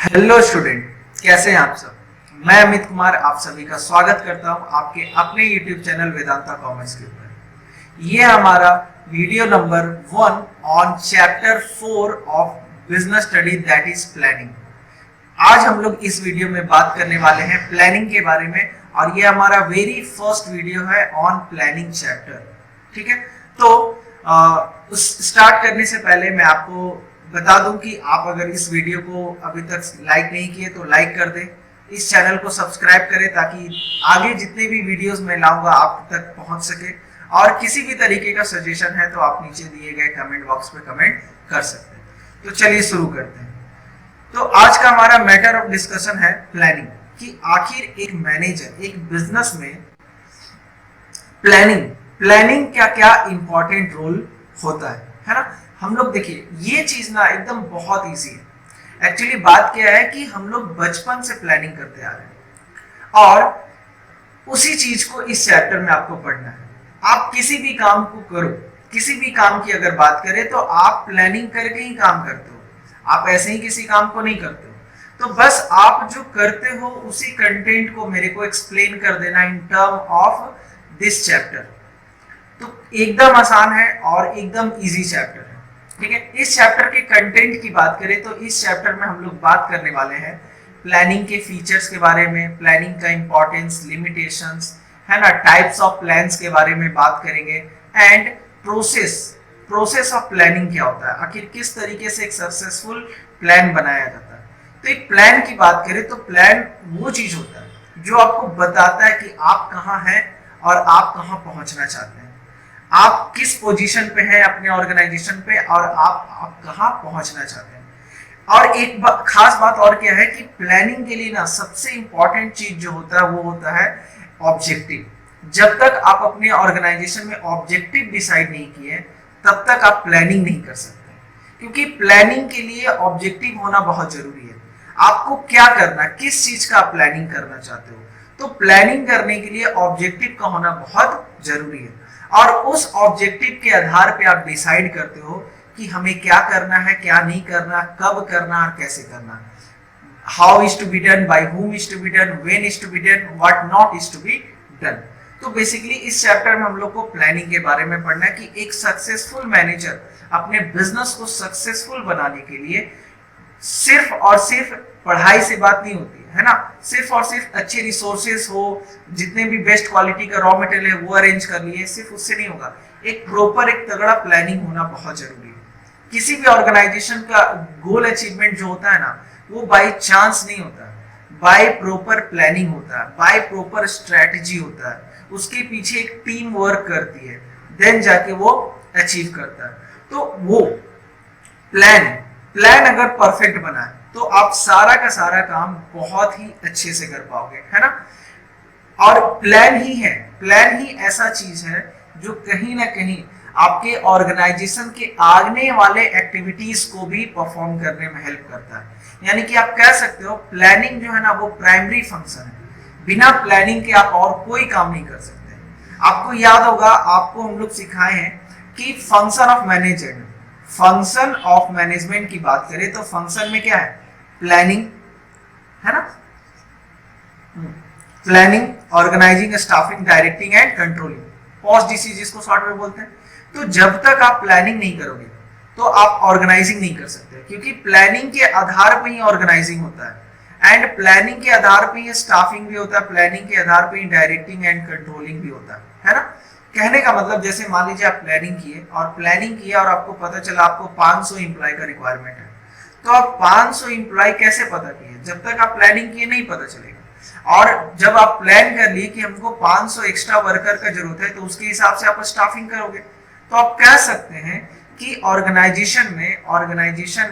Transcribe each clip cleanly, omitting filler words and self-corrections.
Hello student, कैसे हैं आप सब। मैं अमित कुमार आप सभी का स्वागत करता हूं आपके अपने यूट्यूब चैनल वेदांता कॉमर्स के ऊपर। ये हमारा video number 1 on chapter 4 of business study that is planning. आज हम लोग इस वीडियो में बात करने वाले हैं प्लानिंग के बारे में और ये हमारा वेरी फर्स्ट वीडियो है ऑन प्लानिंग चैप्टर। ठीक है, तो स्टार्ट करने से पहले मैं आपको बता दूं कि आप अगर इस वीडियो को अभी तक लाइक नहीं किए तो लाइक कर दें, इस चैनल को सब्सक्राइब करें ताकि आगे जितने भी वीडियोस मैं लाऊंगा आप तक पहुंच सके। और किसी भी तरीके का सजेशन है तो आप नीचे दिए गए कमेंट बॉक्स में कमेंट कर सकते हैं। तो चलिए शुरू करते हैं। तो आज का हमारा मैटर ऑफ डिस्कशन है प्लानिंग, कि आखिर एक मैनेजर एक बिजनेस में प्लानिंग क्या क्या इंपॉर्टेंट रोल होता है ना। हम लोग देखिए ये चीज ना एकदम बहुत इजी है। एक्चुअली बात क्या है कि हम लोग बचपन से प्लानिंग करते आ रहे हैं और उसी चीज को इस चैप्टर में आपको पढ़ना है। आप किसी भी काम को करो, किसी भी काम की अगर बात करें तो आप प्लानिंग करके ही काम करते हो, आप ऐसे ही किसी काम को नहीं करते हो। तो बस आप जो करते हो उसी कंटेंट को मेरे को एक्सप्लेन कर देना in term of this chapter. तो एकदम आसान है और एकदम इजी चैप्टर है। ठीक है, इस चैप्टर के कंटेंट की बात करें तो इस चैप्टर में हम लोग बात करने वाले हैं प्लानिंग के फीचर्स के बारे में, प्लानिंग का इंपॉर्टेंस, लिमिटेशंस है ना, टाइप्स ऑफ प्लान्स के बारे में बात करेंगे एंड प्रोसेस ऑफ प्लानिंग क्या होता है, आखिर किस तरीके से एक सक्सेसफुल प्लान बनाया जाता है। तो एक प्लान की बात करें तो प्लान वो चीज होता है जो आपको बताता है कि आप कहाँ हैं और आप कहाँ पहुंचना चाहते हैं, आप किस पोजीशन पे हैं अपने ऑर्गेनाइजेशन पे और आप कहाँ पहुंचना चाहते हैं। और एक खास बात और क्या है कि प्लानिंग के लिए ना सबसे इंपॉर्टेंट चीज जो होता है वो होता है ऑब्जेक्टिव। जब तक आप अपने ऑर्गेनाइजेशन में ऑब्जेक्टिव डिसाइड नहीं किए तब तक आप प्लानिंग नहीं कर सकते, क्योंकि प्लानिंग के लिए ऑब्जेक्टिव होना बहुत जरूरी है। आपको क्या करना, किस चीज का आप प्लानिंग करना चाहते हो, तो प्लानिंग करने के लिए ऑब्जेक्टिव का होना बहुत जरूरी है। और उस ऑब्जेक्टिव के आधार पे आप डिसाइड करते हो कि हमें क्या करना है, क्या नहीं करना, कब करना और कैसे करना। How is to be done, by whom is to be done, when is to be done, what not is to be done. तो बेसिकली इस चैप्टर में हम लोग को प्लानिंग के बारे में पढ़ना है कि एक सक्सेसफुल मैनेजर अपने बिजनेस को सक्सेसफुल बनाने के लिए सिर्फ और सिर्फ पढ़ाई से बात नहीं होती है ना, सिर्फ और सिर्फ अच्छे रिसोर्सेज हो, जितने भी बेस्ट क्वालिटी का रॉ मटेरियल है वो अरेंज कर लिए, सिर्फ उससे नहीं होगा। एक प्रॉपर एक तगड़ा प्लानिंग होना बहुत जरूरी है। किसी भी ऑर्गेनाइजेशन का गोल अचीवमेंट जो होता है ना वो बाय चांस नहीं होता, बाय प्रॉपर प्लानिंग होता है, बाय प्रॉपर स्ट्रेटजी होता है। उसके पीछे एक टीम वर्क करती है, देन जाके वो अचीव करता है। तो वो प्लान अगर परफेक्ट बना है तो आप सारा का सारा काम बहुत ही अच्छे से कर पाओगे, है ना। और प्लान ही ऐसा चीज है जो कहीं ना कहीं आपके ऑर्गेनाइजेशन के आगे वाले एक्टिविटीज को भी परफॉर्म करने में हेल्प करता है। यानी कि आप कह सकते हो प्लानिंग जो है ना वो प्राइमरी फंक्शन है। बिना प्लानिंग के आप और कोई काम नहीं कर सकते। आपको याद होगा, आपको हम लोग सिखाए हैं कि फंक्शन ऑफ मैनेजमेंट की बात करें तो फंक्शन में क्या है, प्लानिंग है ना, planning, organising, staffing, directing and controlling, POSDC जिसको शॉर्ट में बोलते हैं। तो जब तक आप प्लानिंग नहीं करोगे तो आप ऑर्गेनाइजिंग नहीं कर सकते, क्योंकि प्लानिंग के आधार पर ही ऑर्गेनाइजिंग होता है एंड प्लानिंग के आधार पर ही स्टाफिंग भी होता है, प्लानिंग के आधार पर ही डायरेक्टिंग एंड कंट्रोलिंग भी होता है ना। कहने का मतलब जैसे मान लीजिए आप प्लानिंग किए और आपको पता चला आपको 500 एम्प्लॉय का रिक्वायरमेंट है, तो आप 500 एम्प्लॉय कैसे पता किए, जब तक आप प्लानिंग किए नहीं पता चलेगा। और जब आप प्लान कर लिए कि हमको 500 एक्स्ट्रा वर्कर का जरूरत है तो उसके हिसाब से आप स्टाफिंग करोगे। तो आप कह सकते हैं कि ऑर्गेनाइजेशन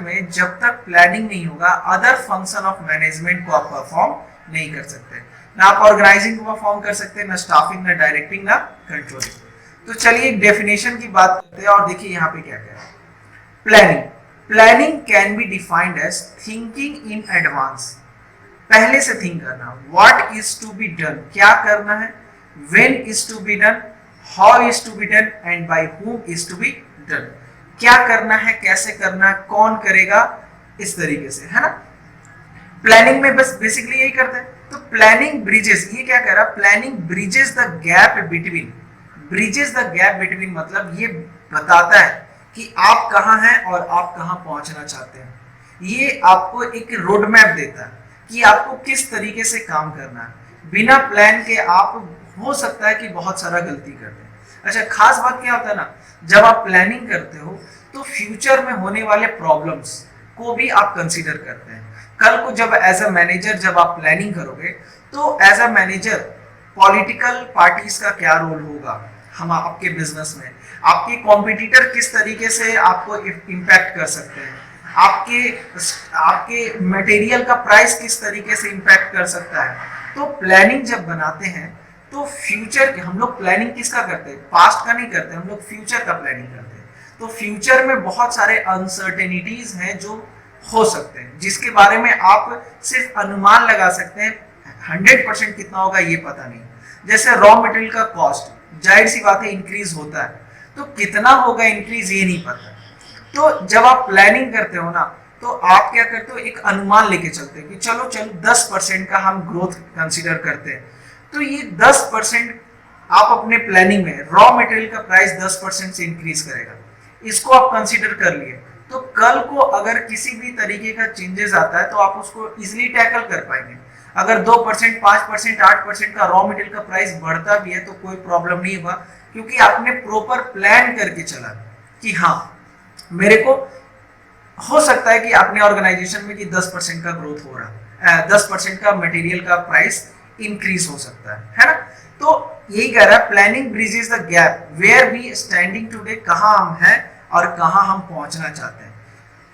में जब तक प्लानिंग नहीं होगा अदर फंक्शन ऑफ मैनेजमेंट को आप परफॉर्म नहीं कर सकते, ना आप ऑर्गेनाइजिंग को परफॉर्म कर सकते, ना स्टाफिंग, ना डायरेक्टिंग, ना कंट्रोलिंग। तो चलिए डेफिनेशन की बात करते हैं और देखिए यहाँ पे क्या क्या है। Planning can be defined as thinking in advance, पहले से थिंक करना, what is to be done, क्या करना है, when is to be done, how is to be done and by whom is to be done. क्या करना है, कैसे करना है, कौन करेगा, इस तरीके से, है ना। प्लानिंग में बस बेसिकली यही करते हैं। तो प्लानिंग ब्रिजेस, ये क्या कह रहा है, planning bridges the gap between, bridges the gap between मतलब ये बताता है कि आप कहाँ हैं और आप कहाँ पहुंचना चाहते हैं। ये आपको एक रोड मैप देता है कि आपको किस तरीके से काम करना है। बिना प्लान के आप हो सकता है कि बहुत सारा गलती कर दें। अच्छा, खास बात क्या होता है ना, जब आप प्लानिंग करते हो तो फ्यूचर में होने वाले प्रॉब्लम्स को भी आप कंसीडर करते हैं। कल को जब एज अ मैनेजर जब आप प्लानिंग करोगे तो as a manager political parties का क्या रोल होगा हम आपके बिजनेस में, आपके कॉम्पिटिटर किस तरीके से आपको इम्पैक्ट कर सकते हैं, आपके आपके मटेरियल का प्राइस किस तरीके से इम्पैक्ट कर सकता है। तो प्लानिंग जब बनाते हैं तो फ्यूचर हम लोग प्लानिंग किसका करते हैं, पास्ट का नहीं करते, हम लोग फ्यूचर का प्लानिंग करते हैं। तो फ्यूचर में बहुत सारे अनसर्टेनिटीज हैं जो हो सकते हैं, जिसके बारे में आप सिर्फ अनुमान लगा सकते हैं, 100% कितना होगा ये पता नहीं। जैसे रॉ मटेरियल का कॉस्ट जाहिर सी बात है इंक्रीज होता है, तो कितना होगा इंक्रीज ये नहीं पता। तो जब आप प्लानिंग करते हो ना तो आप क्या करते हो, एक अनुमान लेके चलते हैं कि चलो 10% का हम ग्रोथ कंसीडर करते हैं। तो ये 10% आप अपने प्लानिंग में रॉ मटेरियल का प्राइस 10% से इंक्रीज करेगा, इसको आप कंसीडर कर लिए। तो कल को अगर किसी भी तरीके का चेंजेस आता है तो आप उसको इजिली टैकल कर पाएंगे। अगर 2%, 5%, 8% का रॉ मटेरियल का प्राइस बढ़ता भी है तो कोई प्रॉब्लम नहीं होगा, क्योंकि आपने प्रॉपर प्लान करके चला कि हाँ मेरे को हो सकता है कि अपने ऑर्गेनाइजेशन में कि 10% का ग्रोथ हो रहा है, 10% का मटेरियल का प्राइस इंक्रीज हो सकता है ना। तो यही कह रहा है planning bridges the gap where we standing today, कहाँ हम हैं और कहाँ हम पहुंचना चाहते हैं,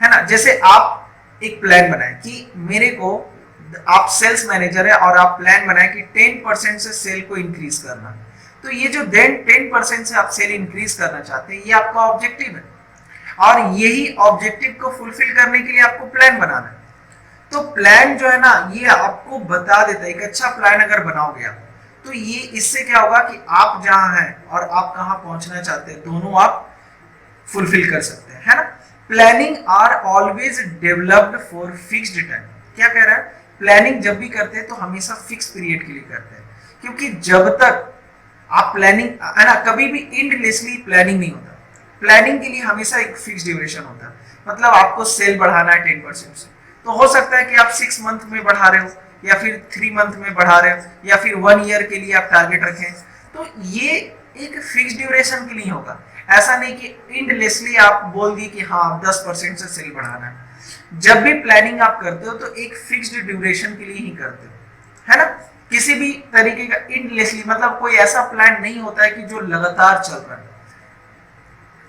है ना। जैसे आप एक प्लान बनाए कि मेरे को, आप सेल्स मैनेजर है और आप प्लान बनाए कि 10% से सेल को इंक्रीज करना, तो ये जो 10% से आप सेल इंक्रीज करना चाहते हैं ये आपका ऑब्जेक्टिव है, और यही ऑब्जेक्टिव को फुलफिल करने के लिए आपको प्लान बनाना है। तो प्लान जो है ना ये आपको बता देता है, एक अच्छा प्लान अगर बनाओगे आप तो ये इससे क्या होगा कि आप जहां हैं और आप कहां पहुंचना चाहते हैं दोनों आप फुलफिल कर सकते हैं, है ना। Planning are always developed for fixed time, क्या कह रहा है, प्लानिंग जब भी करते हैं तो हमेशा फिक्स पीरियड के लिए करते हैं, क्योंकि जब तक आप प्लानिंग है ना, कभी भी एंडलेसली प्लानिंग नहीं होता। प्लानिंग के लिए हमेशा एक फिक्स ड्यूरेशन होता है, मतलब आपको सेल बढ़ाना है 10% से, तो हो सकता है कि आप 6 मंथ में बढ़ा रहे हो या फिर 3 मंथ में बढ़ा रहे हो या फिर 1 ईयर के लिए आप टारगेट रखें। तो ये एक फिक्स ड्यूरेशन के लिए होगा, ऐसा नहीं कि एंडलेसली आप बोल दिए कि हाँ 10% से सेल बढ़ाना है। जब भी प्लानिंग आप करते हो तो एक फिक्स्ड ड्यूरेशन के लिए ही करते हो, है ना। किसी भी तरीके का एंडलेसली मतलब कोई ऐसा प्लान नहीं होता है कि जो लगातार चल रहा है,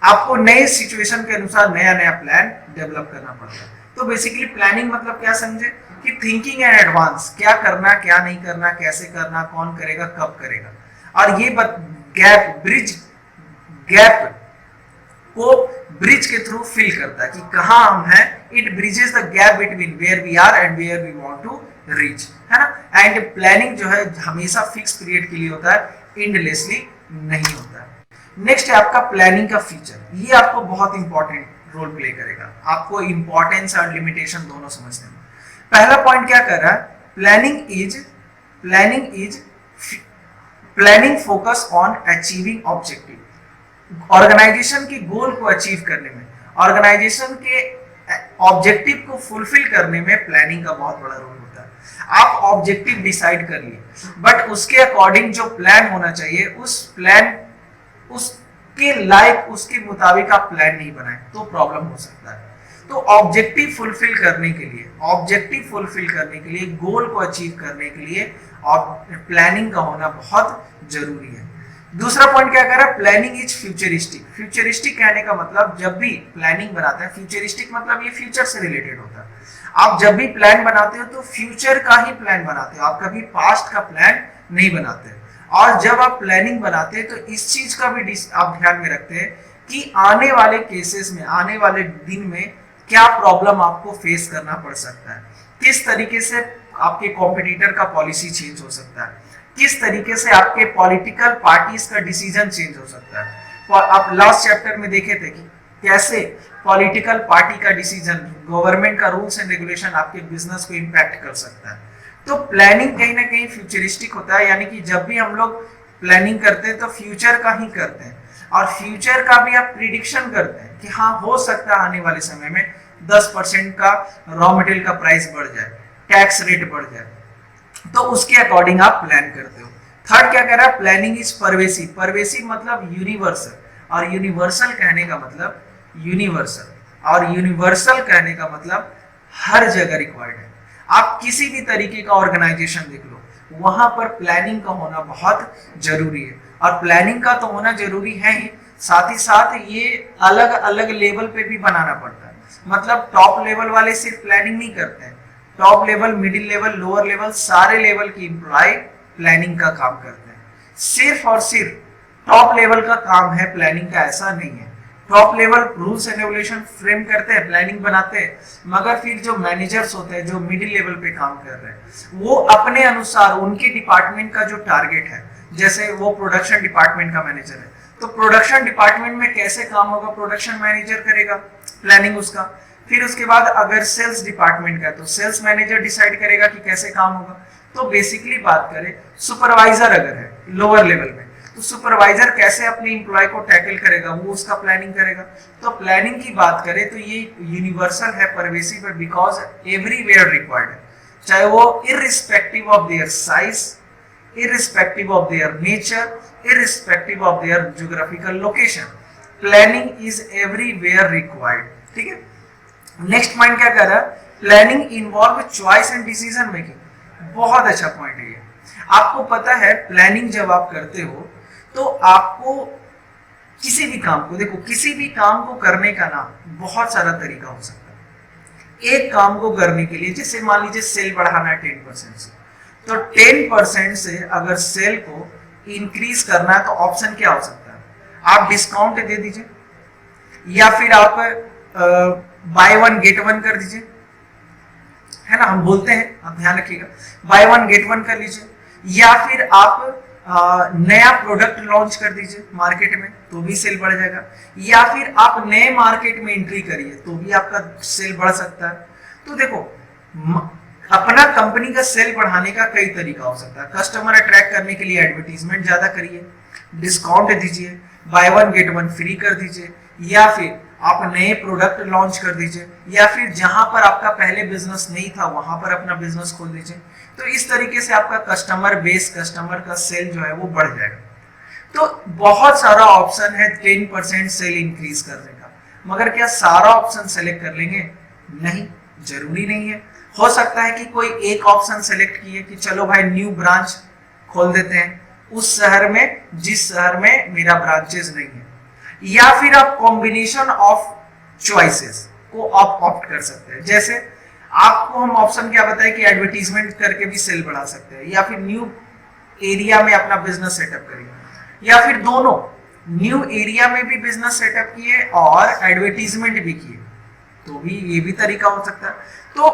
आपको नए सिचुएशन के अनुसार नया नया प्लान डेवलप करना पड़ता है। तो बेसिकली प्लानिंग मतलब क्या समझे कि थिंकिंग इन एडवांस, क्या करना क्या नहीं करना, कैसे करना, कौन करेगा, कब करेगा, और ये गैप को ब्रिज के थ्रू फिल करता है कि कहां हम हैं। It bridges the gap between where we are and where we want to reach, है ना। एंड प्लानिंग जो है हमेशा फिक्स पीरियड के लिए होता है, एंडलेसली नहीं होता है। नेक्स्ट है आपका प्लानिंग का फीचर, ये आपको बहुत इंपॉर्टेंट रोल प्ले करेगा, आपको इंपॉर्टेंस और लिमिटेशन दोनों समझने में। पहला पॉइंट क्या कर रहा है, planning focus on achieving objective. Organisation के गोल को अचीव करने में, ऑर्गेनाइजेशन के ऑब्जेक्टिव को फुलफिल करने में प्लानिंग का बहुत बड़ा रोल होता है। आप ऑब्जेक्टिव डिसाइड कर लिए, बट उसके अकॉर्डिंग जो प्लान होना चाहिए उसके लायक उसके मुताबिक आप प्लान नहीं बनाए तो प्रॉब्लम हो सकता है। तो ऑब्जेक्टिव फुलफिल करने के लिए गोल को अचीव करने के लिए और प्लानिंग का होना बहुत जरूरी है। दूसरा पॉइंट क्या कर रहा है, प्लानिंग इज फ्यूचरिस्टिक। फ्यूचरिस्टिक कहने का मतलब जब भी प्लानिंग बनाते हैं, फ्यूचरिस्टिक मतलब ये फ्यूचर से रिलेटेड होता है। आप जब भी प्लान बनाते हो तो फ्यूचर का ही प्लान बनाते हो, आप कभी पास्ट का प्लान नहीं बनाते। और जब आप प्लानिंग बनाते हैं तो इस चीज का भी आप ध्यान में रखते हैं कि आने वाले केसेस में, आने वाले दिन में क्या प्रॉब्लम आपको फेस करना पड़ सकता है, किस तरीके से आपके कॉम्पिटिटर का पॉलिसी चेंज हो सकता है, किस तरीके से आपके पॉलिटिकल पार्टीज का डिसीजन चेंज हो सकता है। और आप लास्ट चैप्टर में देखे थे कि कैसे पॉलिटिकल पार्टी का डिसीजन, गवर्नमेंट का रूल्स एंड रेगुलेशन आपके बिजनेस को इम्पैक्ट कर सकता है। तो प्लानिंग कहीं ना कहीं फ्यूचरिस्टिक होता है, यानी कि जब भी हम लोग प्लानिंग करते हैं तो फ्यूचर का ही करते हैं, और फ्यूचर का भी आप प्रिडिक्शन करते हैं कि हाँ हो सकता है आने वाले समय में 10% का रॉ मटेरियल का प्राइस बढ़ जाए, टैक्स रेट बढ़ जाए, तो उसके अकॉर्डिंग आप प्लान करते हो। थर्ड क्या कह रहा है, प्लानिंग इज परवेसिव। परवेसिव मतलब यूनिवर्सल, और यूनिवर्सल कहने का मतलब यूनिवर्सल, और यूनिवर्सल कहने का मतलब हर जगह रिक्वायर्ड है। आप किसी भी तरीके का ऑर्गेनाइजेशन देख लो, वहां पर प्लानिंग का होना बहुत जरूरी है, और प्लानिंग का तो होना जरूरी है ही, साथ ही साथ ये अलग अलग लेवल पे भी बनाना पड़ता है। मतलब टॉप लेवल वाले सिर्फ प्लानिंग नहीं करते हैं, top level, middle level, lower level, सारे लेवल की एम्प्लॉय प्लानिंग का काम करते हैं। सिर्फ और सिर्फ टॉप लेवल का काम है प्लानिंग का, ऐसा नहीं है। Top level rules and regulation frame करते हैं, प्लानिंग बनाते हैं, मगर फिर जो मैनेजर्स होते हैं, जो मिडिल लेवल पे काम कर रहे हैं, वो अपने अनुसार उनके डिपार्टमेंट का जो टारगेट है, जैसे वो प्रोडक्शन डिपार्टमेंट का मैनेजर है, तो प्रोडक्शन डिपार्टमेंट में कैसे काम होगा प्रोडक्शन मैनेजर करेगा प्लानिंग उसका। फिर उसके बाद अगर सेल्स डिपार्टमेंट का, तो सेल्स मैनेजर डिसाइड करेगा कि कैसे काम होगा। तो बेसिकली बात करें, सुपरवाइजर अगर है लोअर लेवल में, तो सुपरवाइजर कैसे अपने एम्प्लॉय को टैकल करेगा, वो उसका प्लानिंग करेगा। तो प्लानिंग की बात करें तो ये यूनिवर्सल है, परवेसिव है, बिकॉज एवरीवेयर रिक्वायर्ड है, चाहे वो irrespective of their size, irrespective of their nature, irrespective of their geographical location, planning is everywhere required। ठीक है। नेक्स्ट पॉइंट क्या कर रहा है, planning involve choice and decision making. बहुत अच्छा पॉइंट है ये। आपको पता है प्लानिंग जब आप करते हो तो आपको किसी भी काम को, देखो किसी भी काम को करने का ना बहुत सारा तरीका हो सकता है। एक काम को करने के लिए, जैसे मान लीजिए सेल बढ़ाना है 10% से, तो 10% से अगर सेल को इंक्रीज करना है तो ऑप्शन क्या हो सकता है, आप डिस्काउंट दे दीजिए, या फिर आप बाय वन गेट वन कर दीजिए, है ना, हम बोलते हैं, आप ध्यान रखिएगा, बाय वन गेट वन कर लीजिए, या फिर आप नया प्रोडक्ट लॉन्च कर दीजिए मार्केट में, तो भी सेल बढ़ जाएगा, या फिर आप नए मार्केट में एंट्री करिए तो भी आपका सेल बढ़ सकता है। तो देखो अपना कंपनी का सेल बढ़ाने का कई तरीका हो सकता है। कस्टमर अट्रैक्ट करने के लिए एडवर्टीजमेंट ज्यादा करिए, डिस्काउंट दीजिए, by one get one free कर दीजिए, या फिर आप नए प्रोडक्ट लॉन्च कर दीजिए, या फिर जहां पर आपका पहले बिजनेस नहीं था वहां पर अपना बिजनेस खोल दीजिए। तो इस तरीके से आपका कस्टमर बेस, कस्टमर का सेल जो है वो बढ़ जाएगा। तो बहुत सारा ऑप्शन है 10% सेल इंक्रीज करने का, मगर क्या सारा ऑप्शन सेलेक्ट कर लेंगे? नहीं, जरूरी नहीं है। हो सकता है कि कोई एक ऑप्शन सेलेक्ट किए कि चलो भाई न्यू ब्रांच खोल देते हैं उस शहर में जिस शहर में मेरा ब्रांचेस नहीं है, या फिर आप कॉम्बिनेशन ऑफ चॉइसेस को आप ऑप्ट कर सकते हैं। जैसे आपको हम ऑप्शन क्या बताए कि एडवर्टीजमेंट करके भी सेल बढ़ा सकते हैं, या फिर न्यू एरिया में अपना बिजनेस सेटअप करिए, या फिर दोनों, न्यू एरिया में भी बिजनेस सेटअप किए और एडवर्टीजमेंट भी किए, तो भी ये भी तरीका हो सकता है। तो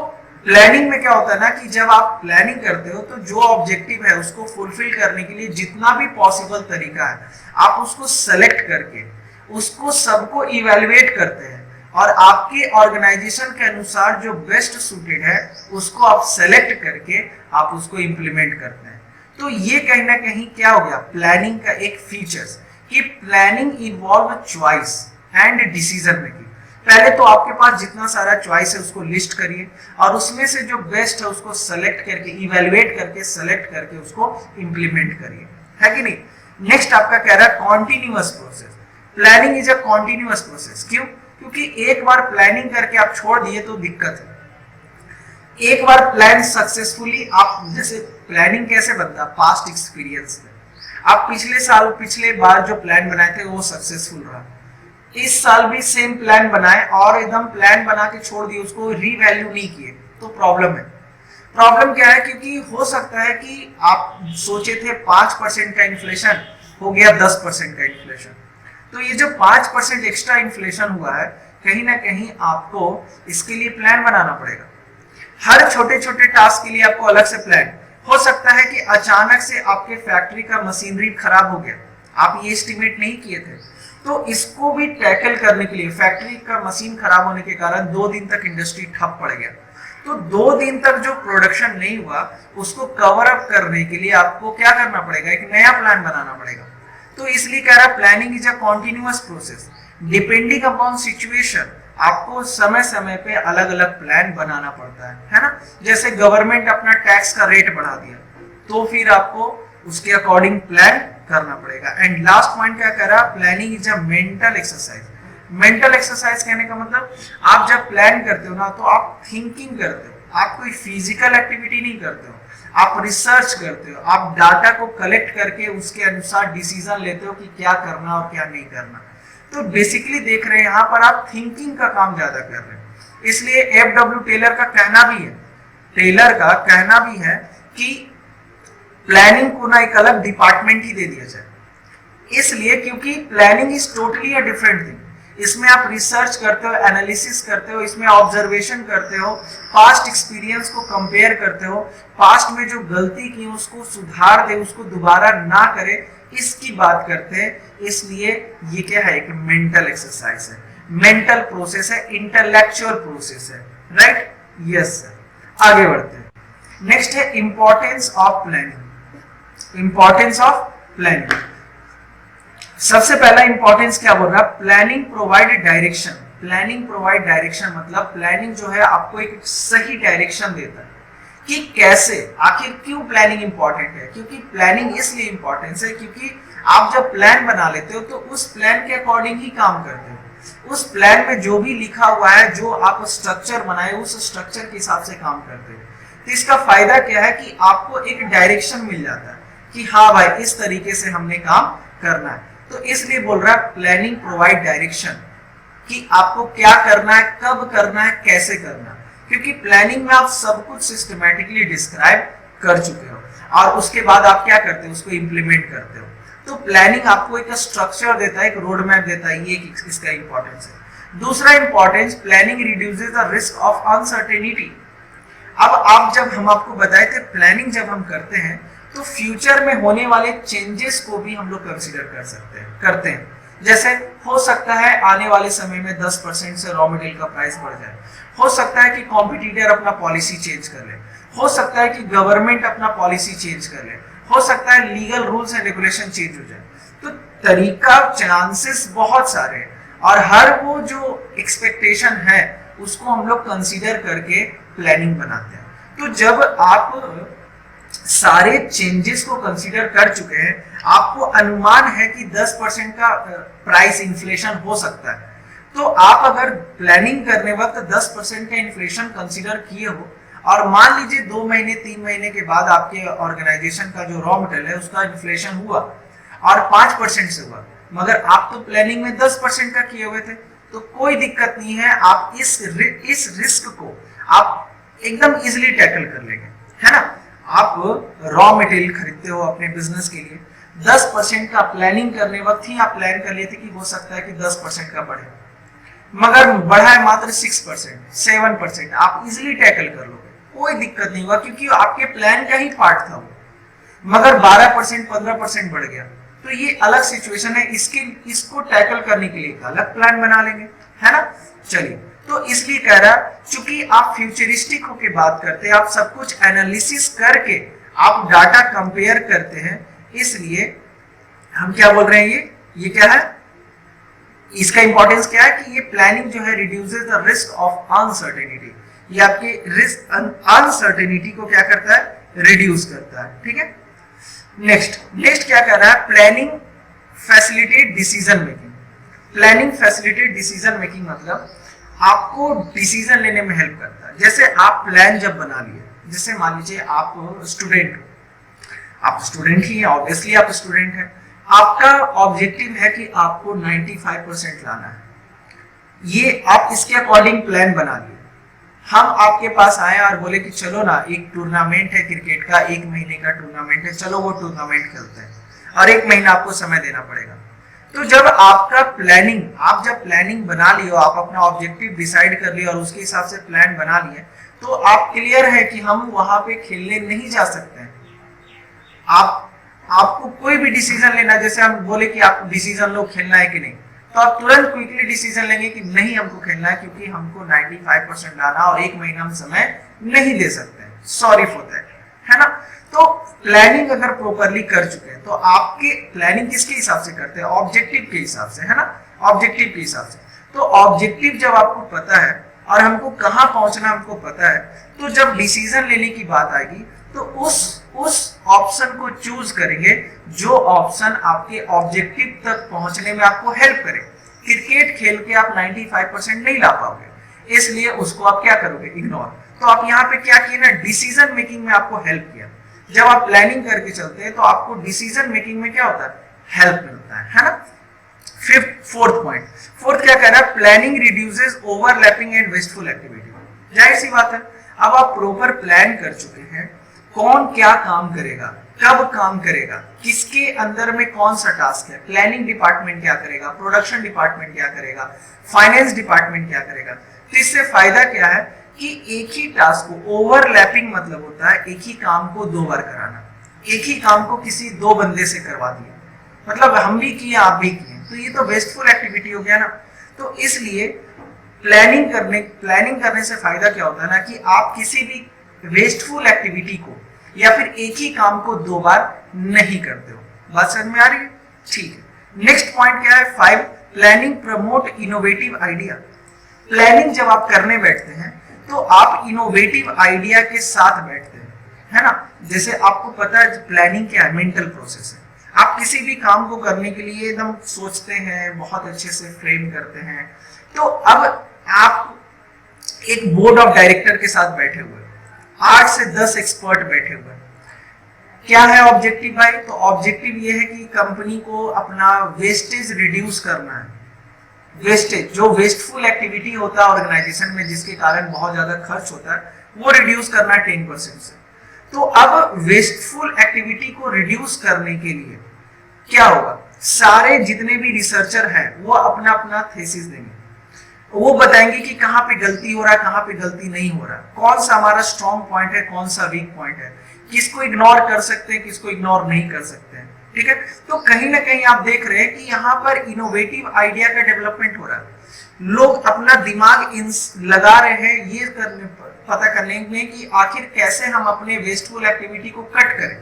प्लानिंग में क्या होता है ना कि जब आप प्लानिंग करते हो तो जो ऑब्जेक्टिव है उसको फुलफिल करने के लिए जितना भी पॉसिबल तरीका है आप उसको सेलेक्ट करके उसको सबको इवेलुएट करते हैं, और आपके ऑर्गेनाइजेशन के अनुसार जो बेस्ट सूटेड है उसको आप सेलेक्ट करके आप उसको इंप्लीमेंट करते हैं। तो ये कहीं ना कहीं क्या हो गया प्लानिंग का एक फीचर्स, कि planning involve choice and decision making. पहले तो आपके पास जितना सारा चॉइस है उसको लिस्ट करिए, और उसमें से जो बेस्ट है उसको सेलेक्ट करके, इवेलुएट करके, सेलेक्ट करके उसको इंप्लीमेंट करिए, है कि नहीं। नेक्स्ट आपका कह रहा है continuous process. Planning is a continuous process. क्यों? क्योंकि एक बार प्लानिंग करके आप छोड़ दिए तो दिक्कत है। एक बार प्लान सक्सेसफुली, आप जैसे प्लानिंग कैसे बनता है, पास्ट एक्सपीरियंस में आप पिछले बार जो प्लान बनाए थे वो सक्सेसफुल रहा, इस साल भी सेम प्लान बनाए और एकदम प्लान बना के छोड़ दिए, उसको रीवैल्यू नहीं किए, तो प्रॉब्लम है। प्रॉब्लम क्या है? क्योंकि हो सकता है कि आप सोचे थे 5% का इन्फ्लेशन, हो गया 10% का इन्फ्लेशन। तो ये जो 5% एक्स्ट्रा इन्फ्लेशन हुआ है, कहीं ना कहीं आपको इसके लिए प्लान बनाना पड़ेगा। हर छोटे छोटे टास्क के लिए आपको अलग से प्लान। हो सकता है कि अचानक से आपके फैक्ट्री का मशीनरी खराब हो गया, आप ये एस्टिमेट नहीं किए थे, तो इसको भी टैकल करने के लिए फैक्ट्री का मशीन खराब होने के कारण 2 दिन तक इंडस्ट्री ठप पड़ गया, तो 2 दिन तक जो प्रोडक्शन नहीं हुआ उसको कवर अप करने के लिए आपको क्या करना पड़ेगा, एक नया प्लान बनाना पड़ेगा। तो इसलिए कह रहा planning is a continuous process depending upon situation. आपको समय समय पे अलग अलग प्लान बनाना पड़ता है ना। जैसे गवर्नमेंट अपना टैक्स का रेट बढ़ा दिया तो फिर आपको उसके अकॉर्डिंग प्लान करना पड़ेगा। एंड लास्ट पॉइंट क्या कह रहा, planning is a mental exercise. Mental exercise कहने का मतलब आप जब प्लान करते हो ना तो आप थिंकिंग करते हो, आप कोई फिजिकल एक्टिविटी नहीं करते हो, आप रिसर्च करते हो, आप डाटा को कलेक्ट करके उसके अनुसार डिसीजन लेते हो कि क्या करना और क्या नहीं करना। तो बेसिकली देख रहे हैं यहाँ पर आप थिंकिंग का काम ज्यादा कर रहे हैं। इसलिए एफडब्ल्यू टेलर का कहना भी है कि प्लानिंग को ना एक अलग डिपार्टमेंट ही दे दिया जाए, इसलिए क्योंकि planning is totally a different thing. इसमें आप रिसर्च करते हो, एनालिसिस करते हो, इसमें ऑब्जर्वेशन करते हो, पास्ट एक्सपीरियंस को कंपेयर करते हो, पास्ट में जो गलती की उसको सुधार दे, उसको दोबारा ना करे, इसकी बात करते हैं। इसलिए ये क्या है, एक मेंटल एक्सरसाइज है, मेंटल प्रोसेस है, इंटेलेक्चुअल प्रोसेस है, राइट। यस सर, आगे बढ़ते हैं। नेक्स्ट है importance of planning. Importance of planning, सबसे पहला इंपॉर्टेंस क्या बोल रहा है, planning provide direction. Planning provide direction मतलब प्लानिंग जो है आपको एक सही डायरेक्शन देता है कि कैसे, आखिर क्यों प्लानिंग इंपॉर्टेंट है। क्योंकि प्लानिंग इसलिए इंपॉर्टेंट है क्योंकि आप जब प्लान बना लेते हो तो उस प्लान के अकॉर्डिंग ही काम करते हो। उस प्लान में जो भी लिखा हुआ है, जो आप स्ट्रक्चर बनाए, उस स्ट्रक्चर के हिसाब से काम करते हो। तो इसका फायदा क्या है कि आपको एक डायरेक्शन मिल जाता है कि हाँ भाई इस तरीके से हमने काम करना है। तो इसलिए बोल रहा है प्लानिंग प्रोवाइड डायरेक्शन कि आपको क्या करना है, कब करना है, कैसे करना है। क्योंकि प्लानिंग में आप सब कुछ सिस्टमैटिकली डिस्क्राइब कर चुके हो और उसके बाद आप क्या करते हो, उसको इंप्लीमेंट करते हो। तो प्लानिंग आपको एक स्ट्रक्चर देता है, एक रोड मैप देता है, ये इसका इंपॉर्टेंस है। दूसरा importance, planning reduces the risk of uncertainty. अब जब हम आपको बताए थे प्लानिंग जब हम करते हैं तो फ्यूचर में होने वाले चेंजेस को भी हम लोग कंसीडर करते हैं। जैसे हो सकता है आने वाले समय में 10% से रॉ मटेरियल का प्राइस बढ़ जाए, हो सकता है कि कॉम्पिटिटर अपना पॉलिसी चेंज कर ले, हो सकता है कि गवर्नमेंट अपना पॉलिसी चेंज कर ले, हो सकता है legal rules and regulation change हो जाए। तो तरीका, चांसेस बहुत सारे हैं और हर वो जो एक्सपेक्टेशन है उसको हम लोग कंसीडर करके प्लानिंग बनाते हैं। तो जब आप सारे चेंजेस को कंसीडर कर चुके हैं, आपको अनुमान है कि 10% का प्राइस इन्फ्लेशन हो सकता है, तो आप अगर प्लानिंग करने वक्त 10% का इन्फ्लेशन कंसीडर किए हो और मान लीजिए 2 महीने 3 महीने के बाद आपके ऑर्गेनाइजेशन का जो रॉ मटेरियल है उसका इन्फ्लेशन हुआ और 5% से हुआ, मगर आप तो प्लानिंग में 10% का किए हुए थे, तो कोई दिक्कत नहीं है। आप इस रिस्क को आप एकदम इजिली टैकल कर लेंगे, है ना। आप रॉ मटेरियल खरीदते हो अपने बिजनेस के लिए, 10% का प्लानिंग करने वक्त ही आप प्लान कर लेते कि हो सकता है कि 10% का बढ़े, मगर बढ़ा है मात्र 6%, 7%, आप इजिली टैकल कर लोगे, कोई दिक्कत नहीं होगा क्योंकि आपके प्लान का ही पार्ट था वो। मगर 12%, 15% बढ़ गया तो ये अलग सिचुएशन है, इसको टैकल करने के लिए एक अलग प्लान बना लेंगे, है ना। चलिए, तो इसलिए कह रहा चूंकि आप फ्यूचरिस्टिक होके बात करते हैं, आप सब कुछ एनालिसिस करके आप डाटा कंपेयर करते हैं, इसलिए हम क्या बोल रहे हैं, ये क्या है, इसका इंपॉर्टेंस क्या है कि ये प्लानिंग जो है reduces the risk of uncertainty. ये आपके रिस्क अनसर्टेनिटी को क्या करता है, रिड्यूस करता है, ठीक है। नेक्स्ट क्या कर रहा है, planning facilitate decision making. Planning facilitate decision making मतलब आपको डिसीजन लेने में हेल्प करता है। जैसे आप प्लान जब बना लिए, जैसे मान लीजिए आप स्टूडेंट हो, आप स्टूडेंट ही हैं, ऑब्वियसली आप स्टूडेंट हैं, आपका ऑब्जेक्टिव है कि आपको 95% लाना है, ये आप इसके अकॉर्डिंग प्लान बना लिए। हम आपके पास आए और बोले कि चलो ना एक टूर्नामेंट है क्रिकेट का, 1 महीने का टूर्नामेंट है, चलो वो टूर्नामेंट खेलते हैं और 1 महीना आपको समय देना पड़ेगा। तो जब आपका प्लानिंग, आप जब प्लानिंग बना लियो, आप अपना ऑब्जेक्टिव डिसाइड कर लियो और उसके हिसाब से प्लान बना लिए, तो आप क्लियर है कि हम वहां पे खेलने नहीं जा सकते हैं। आपको कोई भी डिसीजन लेना, जैसे हम बोले कि आपको डिसीजन लो खेलना है कि नहीं, तो आप तुरंत क्विकली डिसीजन लेंगे कि नहीं हमको खेलना है, क्योंकि हमको 95% लाना और एक महीना हम समय नहीं दे सकते, सॉरी फॉर दैट, है ना। तो प्लानिंग अगर प्रॉपरली कर चुके हैं तो आपके प्लानिंग किसके हिसाब से करते हैं, ऑब्जेक्टिव के हिसाब से, है ना, ऑब्जेक्टिव के हिसाब से। तो ऑब्जेक्टिव जब आपको पता है और हमको कहाँ पहुंचना हमको पता है, तो जब डिसीजन लेने की बात आएगी तो उस ऑप्शन को चूज करेंगे जो ऑप्शन आपके ऑब्जेक्टिव तक पहुंचने में आपको हेल्प करे। क्रिकेट खेल के आप 95% नहीं ला पाओगे, इसलिए उसको आप क्या करोगे, इग्नोर। तो आप यहाँ पे क्या किए ना, डिसीजन मेकिंग में आपको हेल्प किया। जब आप प्लानिंग करके चलते हैं तो आपको डिसीजन मेकिंग में क्या होता है, हेल्प मिलता है ना। फोर्थ क्या कह रहा है, planning reduces overlapping and wasteful activity. जाहिर सी बात है, अब आप प्रॉपर प्लान कर चुके हैं कौन क्या काम करेगा, कब काम करेगा, किसके अंदर में कौन सा टास्क है, प्लानिंग डिपार्टमेंट क्या करेगा, प्रोडक्शन डिपार्टमेंट क्या करेगा, फाइनेंस डिपार्टमेंट क्या करेगा। तो इससे फायदा क्या है कि एक ही टास्क को, ओवरलैपिंग मतलब होता है एक ही काम को दो बार कराना, एक ही काम को किसी दो बंदे से करवा दिया, मतलब हम भी किए आप भी किए, तो ये तो वेस्टफुल एक्टिविटी हो गया ना। तो इसलिए प्लानिंग करने से फायदा क्या होता है ना, कि आप किसी भी वेस्टफुल एक्टिविटी को या फिर एक ही काम को दो बार नहीं करते हो। बात समझ में आ रही है, ठीक है। नेक्स्ट पॉइंट क्या है, 5, planning promote innovative idea. Planning जब आप करने बैठते हैं तो आप इनोवेटिव आइडिया के साथ बैठते हैं, है ना। जैसे आपको पता है प्लानिंग क्या है, मेंटल प्रोसेस है। आप किसी भी काम को करने के लिए एकदम सोचते हैं, बहुत अच्छे से फ्रेम करते हैं। तो अब आप एक बोर्ड ऑफ डायरेक्टर के साथ बैठे हुए, 8 से 10 एक्सपर्ट बैठे हुए, क्या है ऑब्जेक्टिव भाई, तो ऑब्जेक्टिव ये है कि कंपनी को अपना वेस्टेज रिड्यूस करना है। वेस्टेज, जो वेस्टफुल एक्टिविटी होता है ऑर्गेनाइजेशन में जिसके कारण बहुत ज्यादा खर्च होता है, वो रिड्यूस करना है 10% से। तो अब वेस्टफुल एक्टिविटी को रिड्यूस करने के लिए क्या होगा, सारे जितने भी रिसर्चर हैं वो अपना अपना थीसिस देंगे, वो बताएंगे कि कहाँ पे गलती हो रहा है, कहाँ पे गलती नहीं हो रहा, कौन सा हमारा स्ट्रॉन्ग पॉइंट है, कौन सा वीक पॉइंट है, किसको इग्नोर कर सकते हैं, किसको इग्नोर नहीं कर सकते हैं, ठीक है। तो कहीं ना कहीं आप देख रहे हैं कि यहाँ पर इनोवेटिव आइडिया का डेवलपमेंट हो रहा है। लोग अपना दिमाग लगा रहे हैं ये पता करने में कि आखिर कैसे हम अपने वेस्टफुल एक्टिविटी को कट करें।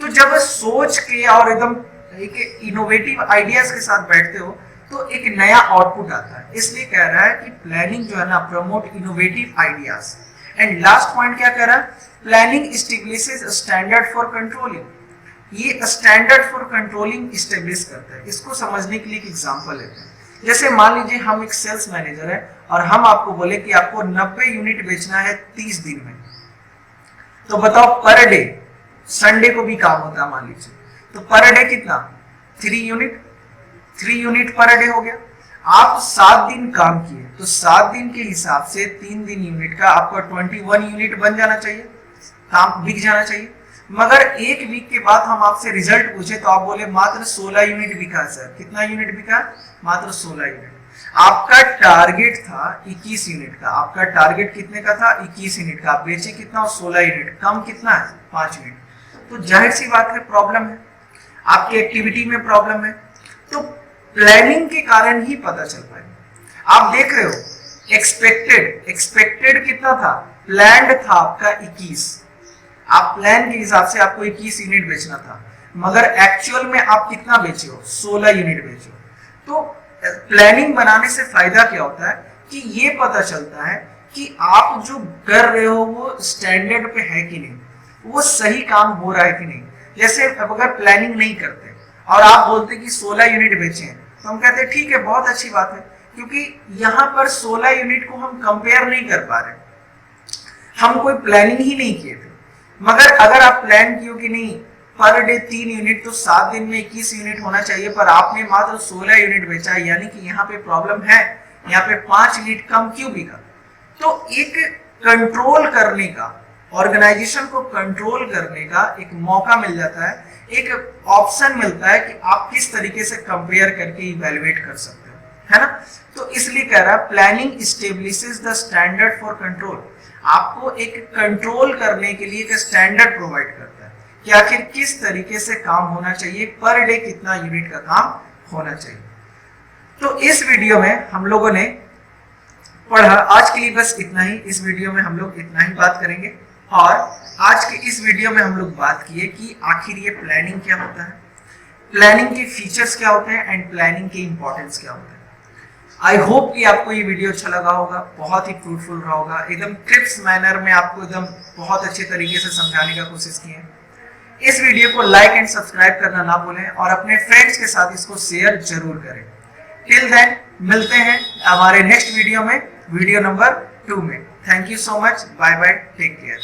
तो जब सोच के और एकदम एक इनोवेटिव आइडियाज के साथ बैठते हो तो एक नया आउटपुट आता है। इसलिए कह रहा है कि प्लानिंग जो है ना, promote innovative ideas. And last point क्या कह रहा है, planning establishes standard for controlling. ये स्टैंडर्ड फॉर कंट्रोलिंग एस्टैब्लिश करता है। इसको समझने के लिए एक एग्जांपल लेते हैं। जैसे मान लीजिए हम एक सेल्स मैनेजर है और हम आपको बोले कि आपको 90 यूनिट बेचना है 30 दिन में, तो बताओ पर डे, संडे को भी काम होता है मान लीजिए, तो पर डे कितना, 3 यूनिट पर डे हो गया। आप 7 दिन काम किए तो 7 दिन के हिसाब से 3 दिन यूनिट का आपका 21 यूनिट बन जाना चाहिए, काम बिक जाना चाहिए। मगर एक वीक के बाद हम आपसे रिजल्ट पूछे तो आप बोले मात्र 16 यूनिट बिका सर। कितना यूनिट बिका, मात्र 16 यूनिट। आपका टारगेट था 21 यूनिट का, आपका टारगेट कितने का था, 21 यूनिट का, आप बेचे कितना, 16 यूनिट, कम कितना है, 5 यूनिट। तो जाहिर सी बात है प्रॉब्लम है, आपकी एक्टिविटी में प्रॉब्लम है। तो प्लानिंग के कारण ही पता चल पाएगा। आप देख रहे हो एक्सपेक्टेड कितना था, प्लान्ड था आपका 21, आप प्लान के हिसाब से आपको 21 यूनिट बेचना था, मगर एक्चुअल में आप कितना बेचे हो, 16 यूनिट बेचे हो। तो प्लानिंग बनाने से फायदा क्या होता है कि ये पता चलता है कि आप जो कर रहे हो वो स्टैंडर्ड पे है कि नहीं, वो सही काम हो रहा है कि नहीं। जैसे अगर प्लानिंग नहीं करते और आप बोलते कि 16 यूनिट बेचे हैं, तो हम कहते हैं ठीक है, बहुत अच्छी बात है, क्योंकि यहाँ पर 16 यूनिट को हम कंपेयर नहीं कर पा रहे, हम कोई प्लानिंग ही नहीं किए थे। मगर अगर आप प्लान किए कि नहीं पर डे 3 यूनिट, तो 7 दिन में 21 यूनिट होना चाहिए, पर आपने मात्र 16 यूनिट बेचा, यानी कि यहाँ पे प्रॉब्लम है, यहाँ पे 5 यूनिट कम क्यों बिका। तो एक कंट्रोल करने का, ऑर्गेनाइजेशन को कंट्रोल करने का एक मौका मिल जाता है, एक ऑप्शन मिलता है कि आप किस तरीके से कंपेयर करके इवैल्यूएट कर सकते हो, है ना। तो इसलिए कह रहा है planning establishes the standard for control, आपको एक कंट्रोल करने के लिए एक स्टैंडर्ड प्रोवाइड करता है कि आखिर किस तरीके से काम होना चाहिए, पर डे कितना यूनिट का काम होना चाहिए। तो इस वीडियो में हम लोगों ने पढ़ा, आज के लिए बस इतना ही। इस वीडियो में हम लोग इतना ही बात करेंगे और आज के इस वीडियो में हम लोग बात किए कि आखिर ये प्लानिंग क्या होता है, प्लानिंग के फीचर्स क्या होते हैं एंड प्लानिंग के इंपॉर्टेंस क्या होते हैं। आई होप कि आपको ये वीडियो अच्छा लगा होगा, बहुत ही फ्रूटफुल रहा होगा। एकदम क्लिप्स मैनर में आपको एकदम बहुत अच्छे तरीके से समझाने का कोशिश किए। इस वीडियो को लाइक एंड सब्सक्राइब करना ना भूलें और अपने फ्रेंड्स के साथ इसको शेयर जरूर करें। टिल देन मिलते हैं हमारे नेक्स्ट वीडियो में, वीडियो नंबर 2 में। Thank you so much, bye bye, take care.